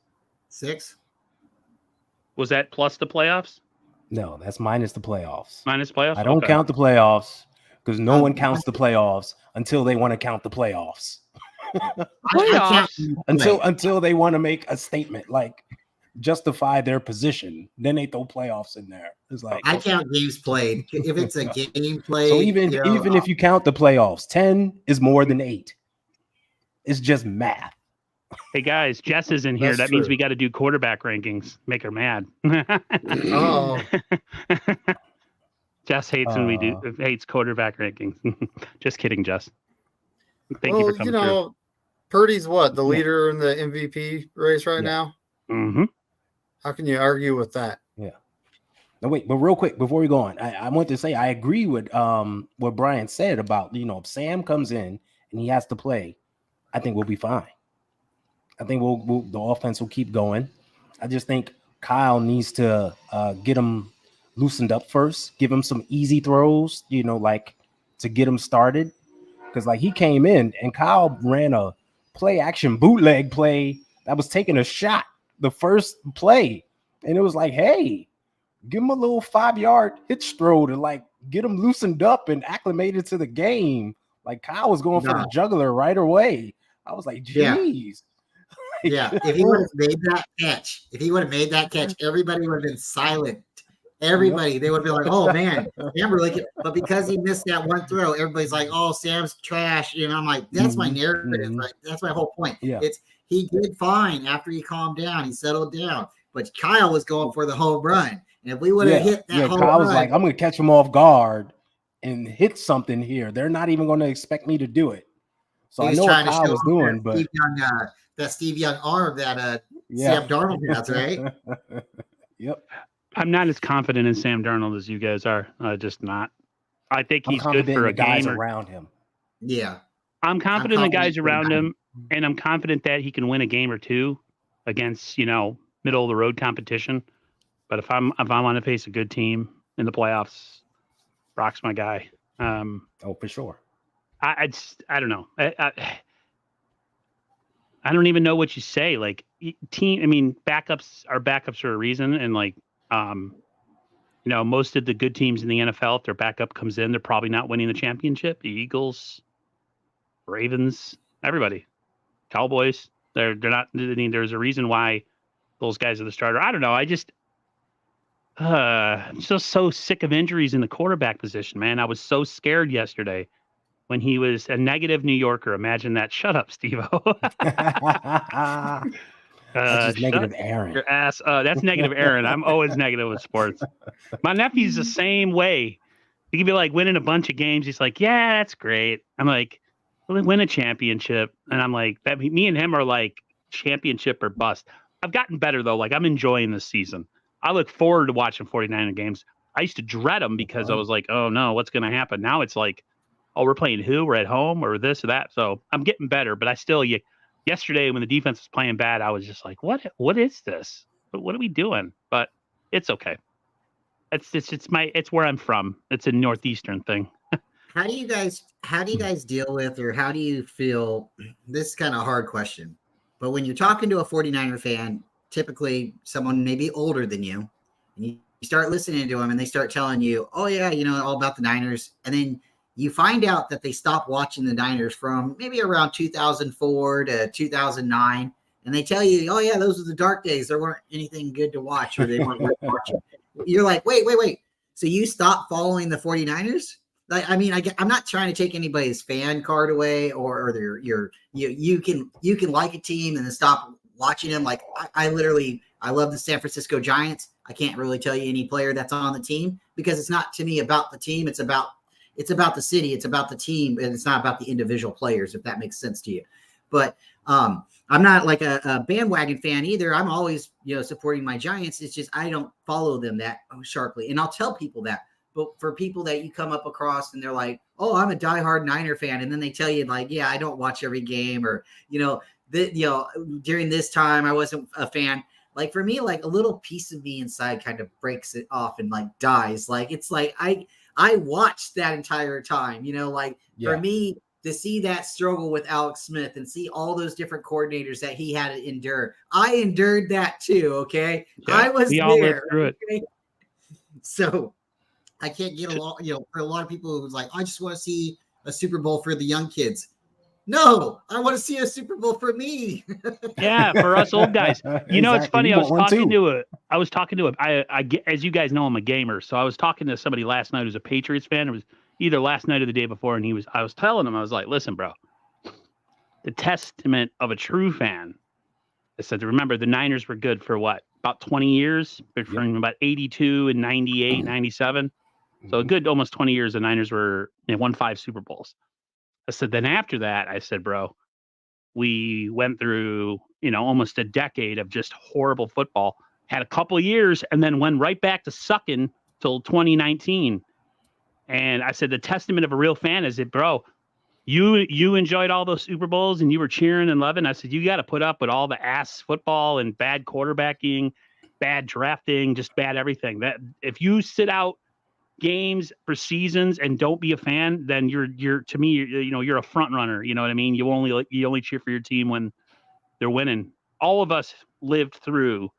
Was that plus the playoffs? No, that's minus the playoffs. Minus playoffs? I don't count the playoffs because no one counts the playoffs until they want to count the playoffs. Until they want to make a statement like justify their position, then they throw playoffs in there. It's like I count games played. If it's a game played, so even if you count the playoffs, 10 is more than 8. It's just math. Hey guys, Jess is in here. That means we got to do quarterback rankings. Make her mad. Oh, Jess hates when we hates quarterback rankings. Just kidding, Jess. Thank you for coming through. Purdy's the leader in the MVP race right now? Mm-hmm. How can you argue with that? Yeah. No, wait, but real quick before we go on, I want to say I agree with what Bryant said about if Sam comes in and he has to play, I think we'll be fine. I think the offense will keep going. I just think Kyle needs to get him loosened up first, give him some easy throws, to get him started. Because he came in and Kyle ran a play action bootleg play that was taking a shot the first play. And it was like, hey, give him a little 5-yard hitch throw to like get him loosened up and acclimated to the game. Like Kyle was going for the jugular right away. I was like, geez. Yeah. If he would have made that catch, everybody would have been silent. Everybody, they would be like, "Oh man, Sam really." But because he missed that one throw, everybody's like, "Oh, Sam's trash." You know, I'm like, that's my narrative. Like, that's my whole point. Yeah. It's he did fine after he calmed down, he settled down. But Kyle was going for the home run, and if we would have hit that home Kyle was run, like, "I'm going to catch him off guard and hit something here. They're not even going to expect me to do it." So I know what Kyle was doing, but that Steve Young arm that Sam Darnold has, right? Yep. I'm not as confident in Sam Darnold as you guys are. Just not. I think he's good for a guys game around him. Yeah. I'm confident in the guys around him, and I'm confident that he can win a game or two against, middle of the road competition. But if I want to face a good team in the playoffs, Brock's my guy. For sure. I don't know. I don't even know what you say. Like backups are backups for a reason, and like. Most of the good teams in the NFL, if their backup comes in, they're probably not winning the championship. The Eagles, Ravens, everybody, Cowboys, they're not. I mean, there's a reason why those guys are the starter. I don't know. I'm just so sick of injuries in the quarterback position, man. I was so scared yesterday when he was a negative New Yorker. Imagine that. Shut up, Steve-O. That's just negative Aaron. Your ass. That's negative Aaron. I'm always negative with sports. My nephew's the same way. He can be like winning a bunch of games. He's like, yeah, that's great. I'm like, well, win a championship. And I'm like, me and him are like championship or bust. I've gotten better though. Like I'm enjoying this season. I look forward to watching 49er games. I used to dread them because I was like, oh no, what's going to happen? Now it's like, oh, we're playing who? We're at home or this or that. So I'm getting better, but I still, yesterday when the defense was playing bad, I was just like, what is this? What are we doing? But it's okay. It's where I'm from. It's a Northeastern thing. How do you guys deal with, or how do you feel? This is kind of a hard question, but when you're talking to a 49er fan, typically someone maybe older than you, and you start listening to them and they start telling you, oh yeah, all about the Niners. And then you find out that they stopped watching the Niners from maybe around 2004 to 2009. And they tell you, oh yeah, those were the dark days. There weren't anything good to watch, or they weren't worth watching. You're like, wait. So you stopped following the 49ers? Like, I mean, I'm not trying to take anybody's fan card away, or you can like a team and then stop watching them. Like I love the San Francisco Giants. I can't really tell you any player that's on the team because it's not to me about the team. It's about the city. It's about the team, and it's not about the individual players, if that makes sense to you. But I'm not like a bandwagon fan either. I'm always, supporting my Giants. It's just I don't follow them that sharply, and I'll tell people that. But for people that you come up across and they're like, "Oh, I'm a diehard Niner fan," and then they tell you like, "Yeah, I don't watch every game," or during this time I wasn't a fan. Like for me, like a little piece of me inside kind of breaks it off and like dies. Like it's like I watched that entire time, for me to see that struggle with Alex Smith and see all those different coordinators that he had to endure. I endured that too. Okay. Yeah, I was there. All lived through it. So I can't get along, for a lot of people who's like, I just want to see a Super Bowl for the young kids. No, I want to see a Super Bowl for me. Yeah, for us old guys. Exactly. It's funny. I was talking to I as you guys know, I'm a gamer. So I was talking to somebody last night who's a Patriots fan. It was either last night or the day before, and I was telling him, I was like, listen, bro, the testament of a true fan. I said, remember, the Niners were good for what? About 20 years, from about 82 and 98, 97. So a good almost 20 years, the Niners won 5 Super Bowls. I said, then after that, I said, bro, we went through, almost a decade of just horrible football, had a couple of years, and then went right back to sucking till 2019. And I said, the testament of a real fan is that, bro, you enjoyed all those Super Bowls and you were cheering and loving. I said, you got to put up with all the ass football and bad quarterbacking, bad drafting, just bad everything. That if you sit out games for seasons and don't be a fan, then you're to me, you're a front runner. You know what I mean? You only cheer for your team when they're winning. All of us lived through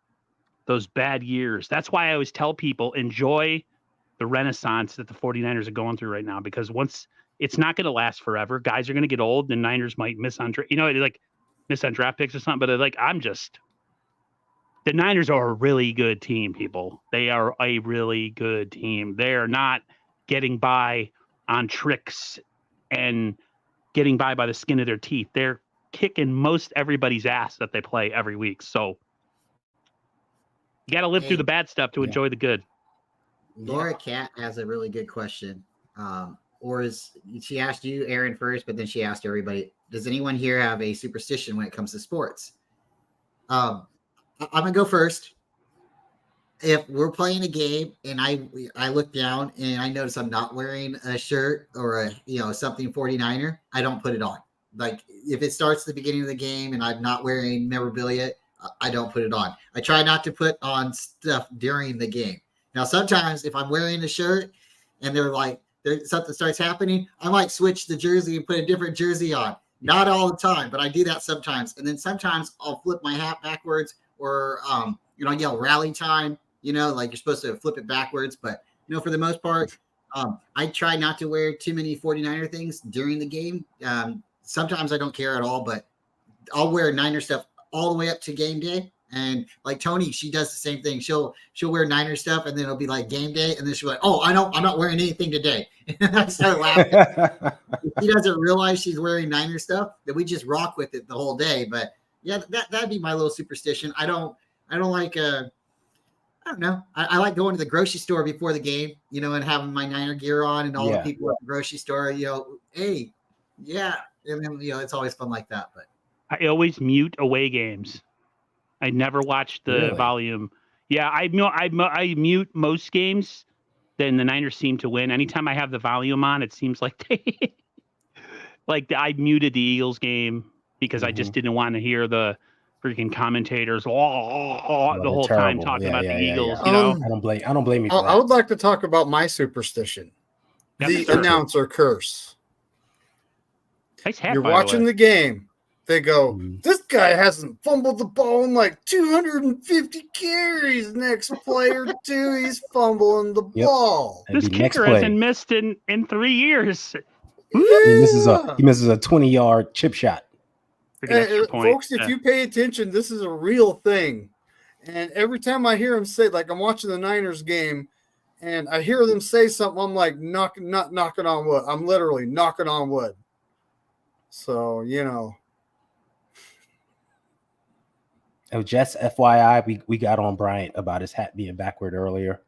those bad years. That's why I always tell people, enjoy the renaissance that the 49ers are going through right now, because once it's not going to last forever. Guys are going to get old. The Niners might miss on draft picks or something. But the Niners are a really good team, people. They are a really good team. They are not getting by on tricks and getting by the skin of their teeth. They're kicking most everybody's ass that they play every week. So you got to live through the bad stuff to enjoy the good. Laura Cat has a really good question. She asked you, Aaron, first, but then she asked everybody, does anyone here have a superstition when it comes to sports? I'm going to go first. If we're playing a game and I look down and I notice I'm not wearing a shirt or something 49er, I don't put it on. Like if it starts at the beginning of the game and I'm not wearing memorabilia, I don't put it on. I try not to put on stuff during the game. Now, sometimes if I'm wearing a shirt and something starts happening, I might switch the jersey and put a different jersey on. Not all the time, but I do that sometimes. And then sometimes I'll flip my hat backwards or, yell rally time, like you're supposed to flip it backwards. But, for the most part, I try not to wear too many 49er things during the game. Sometimes I don't care at all, but I'll wear Niner stuff all the way up to game day. And like Tony, she does the same thing. She'll wear Niner stuff, and then it'll be like game day, and then she'll be like, "Oh, I'm not wearing anything today." And I start laughing. She doesn't realize she's wearing Niner stuff. That we just rock with it the whole day. But yeah, that'd be my little superstition. I don't like. I don't know. I like going to the grocery store before the game, and having my Niner gear on, and all the people at the grocery store, hey, yeah, and then it's always fun like that. But I always mute away games. I never watch the volume. Yeah, I mute most games. Then the Niners seem to win. Anytime I have the volume on, it seems like I muted the Eagles game because I just didn't want to hear the freaking commentators the whole time talking about the Eagles. I don't blame you for that. I would like to talk about my superstition, the announcer curse. Nice hat, You're watching the game. They go, this guy hasn't fumbled the ball in like 250 carries. Next player, too, he's fumbling the ball. This kicker hasn't missed in 3 years. Yeah. He misses a 20-yard chip shot. Folks, if you pay attention, this is a real thing. And every time I hear him say, like I'm watching the Niners game, and I hear them say something, I'm like not knocking on wood. I'm literally knocking on wood. So, Oh, just FYI, we got on Bryant about his hat being backward earlier.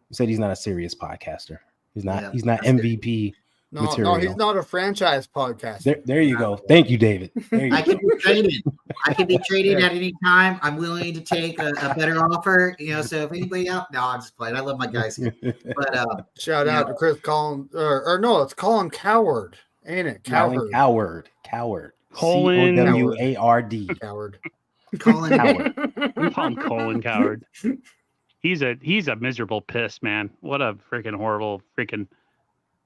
He said he's not a serious podcaster. He's not MVP material. No, he's not a franchise podcaster. There you go. Thank you, David. I can be traded. At any time. I'm willing to take a better offer. So if anybody out, no, I'm just playing. I love my guys here. But shout out to Chris Collin, or no, it's Colin Coward, ain't it? Coward. Colin Coward. Coward. Colin Coward. We call him Colin Coward. He's a miserable piss, man. What a freaking horrible freaking.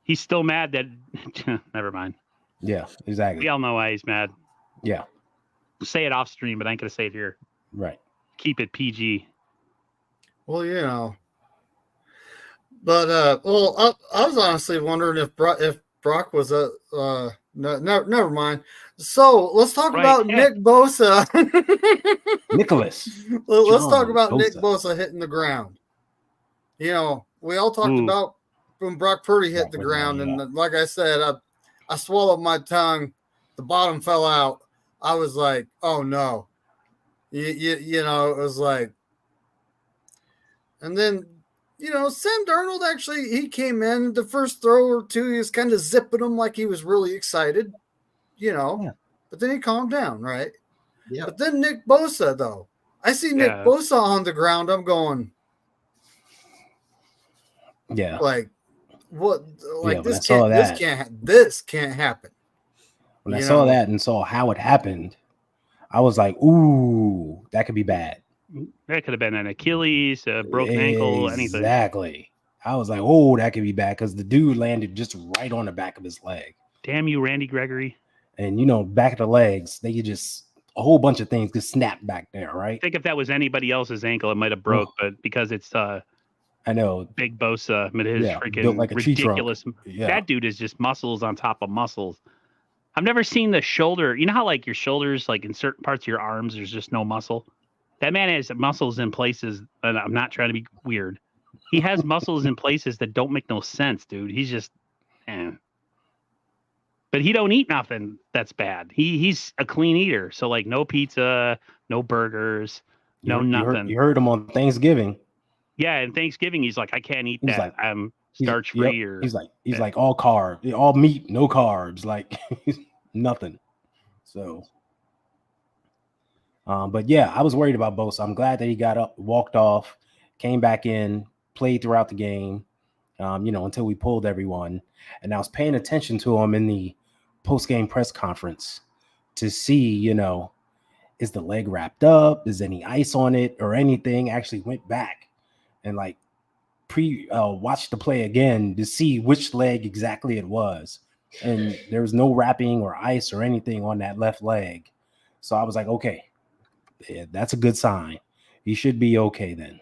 He's still mad that. Never mind. Yeah, exactly. We all know why he's mad. Yeah. Say it off stream, but I ain't gonna say it here. Right. Keep it PG. Well, but I was honestly wondering if Brock was never mind. So let's talk about Nick Bosa. Nicholas. Let's talk about Nick Bosa hitting the ground. We all talked about when Brock Purdy hit the ground, and like I said, I swallowed my tongue. The bottom fell out. I was like, oh no. It was like, and then Sam Darnold actually, he came in the first throw or two. He was kind of zipping him like he was really excited, but then he calmed down, right? Yeah. But then Nick Bosa, though, I see Nick Bosa on the ground. I'm going, like, what? Like this can't happen. When I saw that and saw how it happened, I was like, ooh, that could be bad. That could have been an Achilles, a broken ankle, anything. Exactly. I was like, oh, that could be bad because the dude landed just right on the back of his leg. Damn you, Randy Gregory. And, back of the legs, they could just a whole bunch of things could snap back there, I right? think if that was anybody else's ankle, it might have broke, but because it's I know. Big Bosa, but his Yeah, built freaking like a tree trunk. ridiculous. Yeah. That dude is just muscles on top of muscles. I've never seen the shoulder. You know how like your shoulders, like in certain parts of your arms, there's just no muscle. That man has muscles in places, and I'm not trying to be weird. He has muscles in places that don't make no sense, dude. He's just, But he don't eat nothing that's bad. He's a clean eater, so like no pizza, no burgers, nothing. You heard him on Thanksgiving. Yeah, and Thanksgiving, he's like, I can't eat that. Like, I'm starch free. Yep. He's like all carb, all meat, no carbs, like nothing. So, but yeah, I was worried about Bosa. I'm glad that he got up, walked off, came back in, played throughout the game. Until we pulled everyone, and I was paying attention to him in the post-game press conference to see, is the leg wrapped up? Is any ice on it or anything? Actually went back and like watched the play again to see which leg exactly it was. And there was no wrapping or ice or anything on that left leg. So I was like, okay, yeah, that's a good sign. He should be okay then.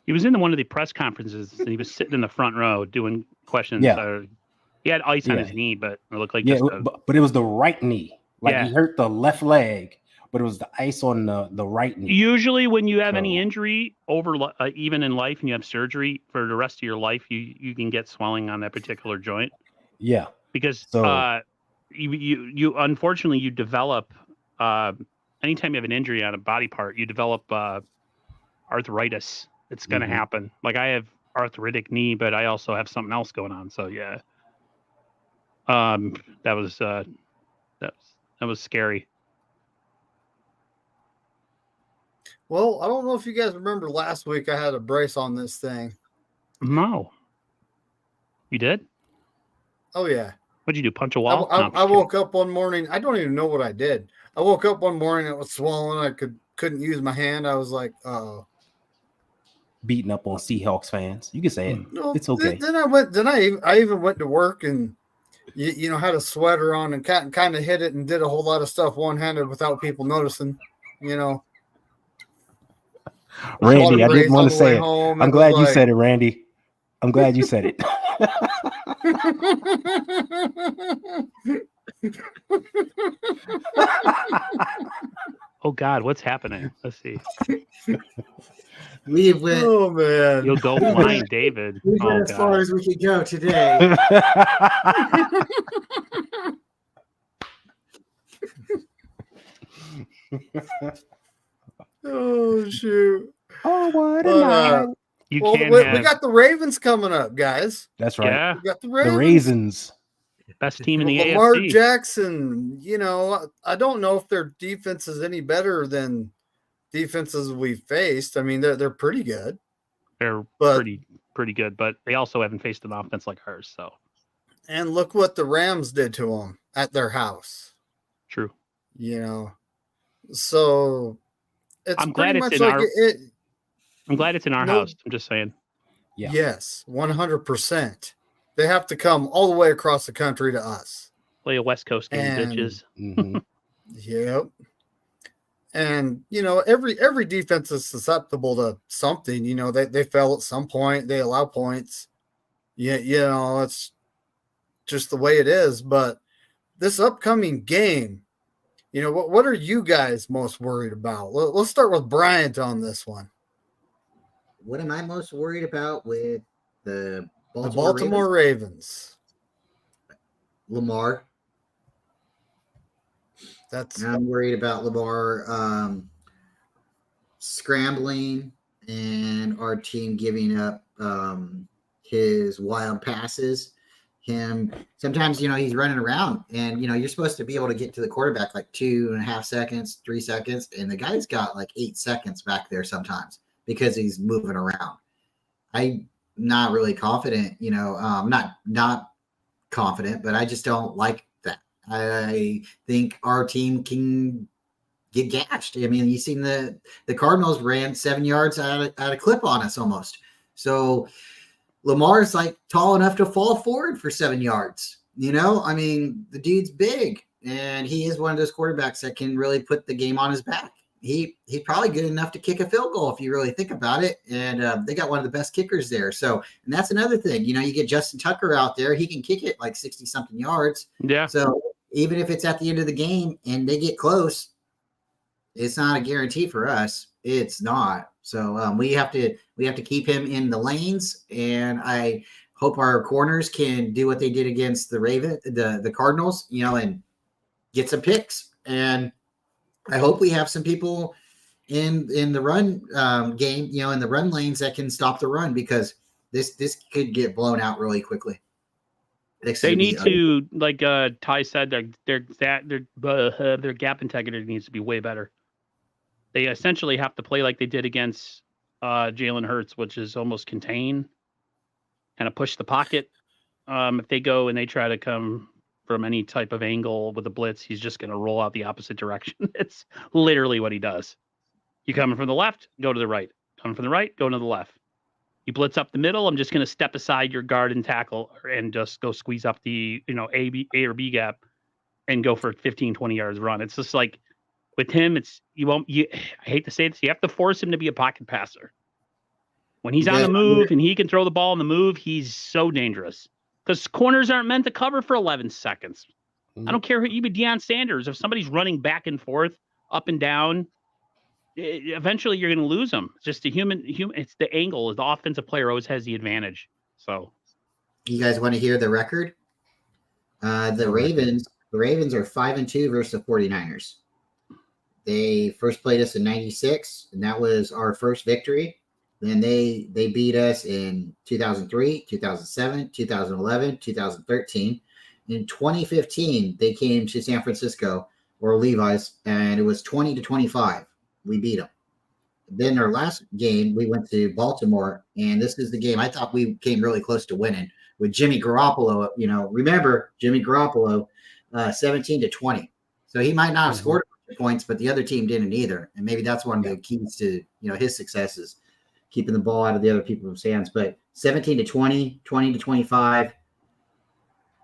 He was in one of the press conferences and he was sitting in the front row doing questions. Yeah. He had ice on his knee, but it looked like but it was the right knee. Like he hurt the left leg, but it was the ice on the right knee. Usually when you have any injury over even in life and you have surgery for the rest of your life, you can get swelling on that particular joint. Yeah. Because you unfortunately you develop anytime you have an injury on a body part, you develop arthritis. It's going to happen. Like I have arthritic knee, but I also have something else going on. So yeah, that was scary. Well, I don't know if you guys remember last week I had a brace on this thing. No. You did? Oh yeah. What'd you do? Punch a wall? I woke up one morning. I don't even know what I did. I woke up one morning. It was swollen. I couldn't use my hand. I was like, oh. Beating up on Seahawks fans. You can say it. No, it's okay. I even went to work and had a sweater on and kind of hit it and did a whole lot of stuff one-handed without people noticing. Randy, I didn't want to say it. I'm glad you said it, Randy. I'm glad you said it. Oh God, what's happening? Let's see. Oh man, you'll go blind, David. We went as far as we could go today. Oh shoot! Oh what a night! We got the Ravens coming up, guys. That's right. Yeah. We got the Raisins. Best team in the Lamar AFC. Jackson. I don't know if their defense is any better than defenses we've faced. I mean, they're pretty good. They're pretty good, but they also haven't faced an offense like ours. So, and look what the Rams did to them at their house. True. So I'm glad it's in our. I'm glad it's in our house. I'm just saying. Yeah. Yes, 100%. They have to come all the way across the country to us. Play a West Coast game, bitches. Yep. And every defense is susceptible to something. They fail at some point. They allow points. Yeah, it's just the way it is. But this upcoming game, what are you guys most worried about? Let's start with Bryant on this one. What am I most worried about with the Baltimore Ravens? Lamar. I'm worried about Lamar scrambling and our team giving up his wild passes. Sometimes he's running around and you're supposed to be able to get to the quarterback like 2.5 seconds, 3 seconds, and the guy's got like 8 seconds back there sometimes because he's moving around. I'm not really confident, not confident, but I just don't like that. I think our team can get gashed. I mean, you've seen the Cardinals ran 7 yards out of clip on us almost. So Lamar's like tall enough to fall forward for 7 yards. I mean, the dude's big. and he is one of those quarterbacks that can really put the game on his back. He's probably good enough to kick a field goal if you really think about it. And they got one of the best kickers there. So, and that's another thing. You know, you get Justin Tucker out there, he can kick it like 60-something yards. Yeah. So even if it's at the end of the game and they get close, it's not a guarantee for us. It's not. So we have to keep him in the lanes, and I hope our corners can do what they did against the the Cardinals, you know, and get some picks. And I hope we have some people in the run game, you know, in the run lanes that can stop the run, because this could get blown out really quickly. They need to, like Ty said, their gap integrity needs to be way better. They essentially have to play like they did against Jalen Hurts, which is almost contain, kind of push the pocket. If they go and they try to come from any type of angle with a blitz, he's just going to roll out the opposite direction. It's literally what he does. You coming from the left, go to the right. Coming from the right, go to the left. You blitz up the middle, I'm just going to step aside your guard and tackle and just go squeeze up the, you know, A or B gap and go for 15, 20 yards run. It's just like with him, I hate to say this, you have to force him to be a pocket passer. When he's on the move and he can throw the ball on the move, he's so dangerous. Because corners aren't meant to cover for 11 seconds. I don't care who, even Deion Sanders, if somebody's running back and forth, up and down, eventually you're going to lose them. It's just human. It's the angle. The offensive player always has the advantage. So, you guys want to hear the record? The Ravens are 5-2 versus the 49ers. They first played us in '96, and that was our first victory. Then they beat us in 2003, 2007, 2011, 2013. In 2015, they came to San Francisco, or Levi's, and it was 20-25. We beat them. Then our last game, we went to Baltimore, and this is the game I thought we came really close to winning with Jimmy Garoppolo. You know, remember Jimmy Garoppolo, 17-20. So he might not have scored points, but the other team didn't either. And maybe that's one of the keys to, you know, his successes, keeping the ball out of the other people's hands. But 17-20, 20-25,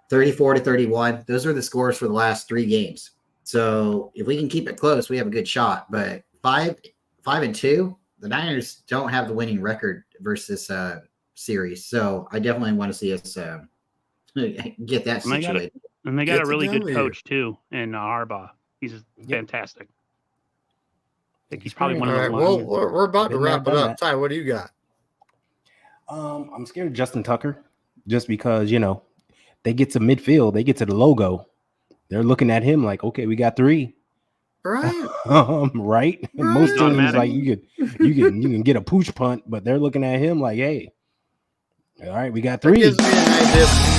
34-31. Those are the scores for the last 3 games. So if we can keep it close, we have a good shot. But 5-2, the Niners don't have the winning record versus series. So I definitely want to see us get that situated. And they got a really good coach too in Harbaugh. He's fantastic. I think he's probably one of the well, we're about to wrap it up. Ty, what do you got? I'm scared of Justin Tucker just because, you know, they get to midfield, they get to the logo. They're looking at him like, okay, we got 3. Right. Right. And most teams like you can get a pooch punt, but they're looking at him like, hey, all right, we got 3. That gives me an idea.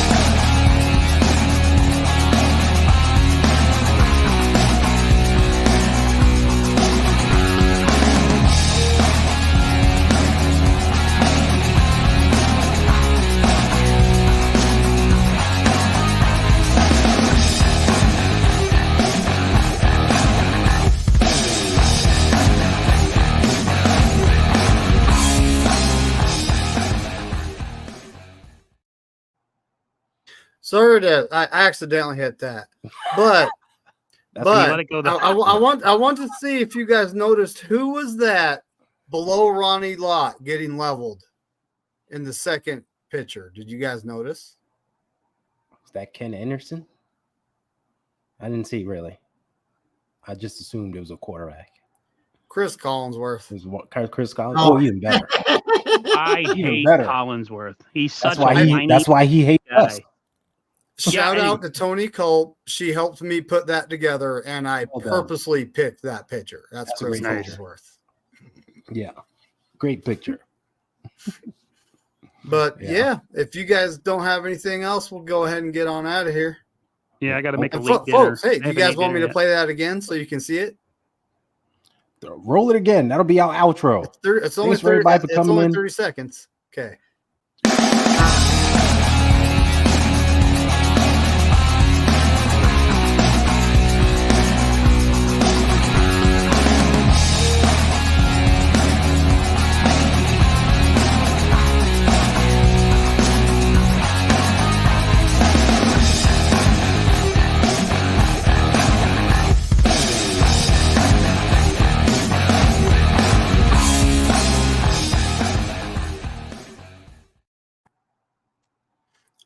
Sorry that I accidentally hit that, but let it go I want to see if you guys noticed who was that below Ronnie Lott getting leveled in the second pitcher. Did you guys notice? Is that Ken Anderson? I didn't see really. I just assumed it was a quarterback. Chris Collinsworth. Chris Collinsworth. Oh, even better. I hate Collinsworth. He's such that's why he hates us. Shout out to Tony Culp. She helped me put that together, and I purposely picked that picture. That's Chris Collinsworth. Yeah, great picture. But yeah, if you guys don't have anything else, we'll go ahead and get on out of here. Yeah, I got to make a late dinner. Folks, hey, do you guys want me to play that again so you can see it? Roll it again. That'll be our outro. It's only 30 seconds. Okay.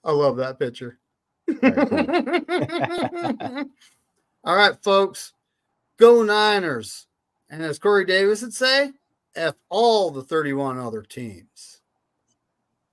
I love that picture. Very cool. All right, folks. Go Niners. And as Corey Davis would say, F all the 31 other teams.